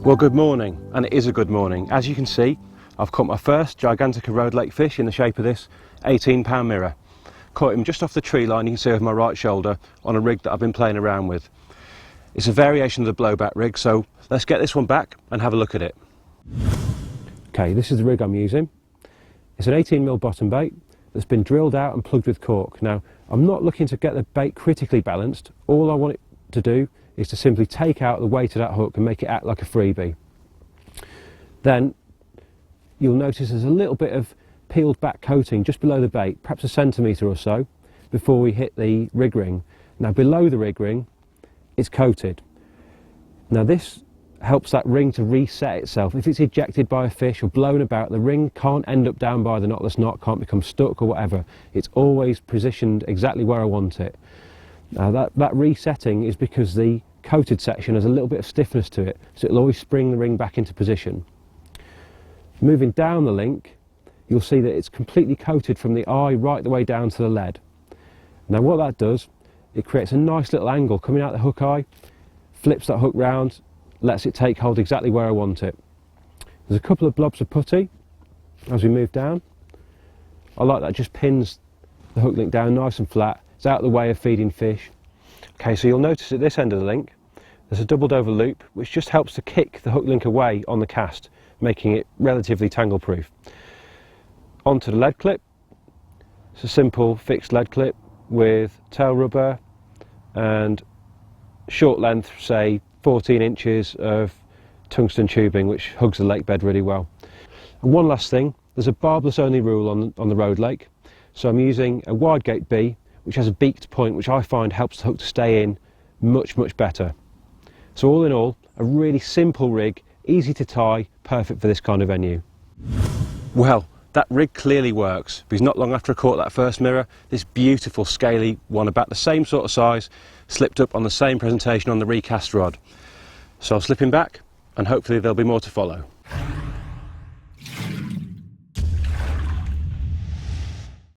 Well, good morning, and it is a good morning. As you can see, I've caught my first Gigantica road lake fish in the shape of this 18-pound mirror. Caught him just off the tree line, you can see over my right shoulder, on a rig that I've been playing around with. It's a variation of the blowback rig, so let's get this one back and have a look at it. Okay, this is the rig I'm using. It's an 18mm bottom bait that's been drilled out and plugged with cork. Now, I'm not looking to get the bait critically balanced. All I want it to do is to simply take out the weight of that hook and make it act like a freebie. Then you'll notice there's a little bit of peeled back coating just below the bait, perhaps a centimetre or so, before we hit the rig ring. Now below the rig ring, it's coated. Now this helps that ring to reset itself. If it's ejected by a fish or blown about, the ring can't end up down by the knotless knot, can't become stuck or whatever. It's always positioned exactly where I want it. Now that resetting is because the coated section has a little bit of stiffness to it, so it'll always spring the ring back into position. Moving down the link, you'll see that it's completely coated from the eye right the way down to the lead. Now what that does, it creates a nice little angle coming out the hook eye, flips that hook round, lets it take hold exactly where I want it. There's a couple of blobs of putty as we move down. I like that, it just pins the hook link down nice and flat. It's out of the way of feeding fish. Okay, so you'll notice at this end of the link there's a doubled over loop which just helps to kick the hook link away on the cast, making it relatively tangle proof. Onto the lead clip. It's a simple fixed lead clip with tail rubber and short length, say 14 inches of tungsten tubing, which hugs the lake bed really well. And one last thing, there's a barbless only rule on the road lake, so I'm using a wide gate B which has a beaked point, which I find helps the hook to stay in much better. So all in all, a really simple rig, easy to tie, perfect for this kind of venue. Well, that rig clearly works, because not long after I caught that first mirror, this beautiful scaly one about the same sort of size slipped up on the same presentation on the recast rod. So I'll slip him back and hopefully there'll be more to follow.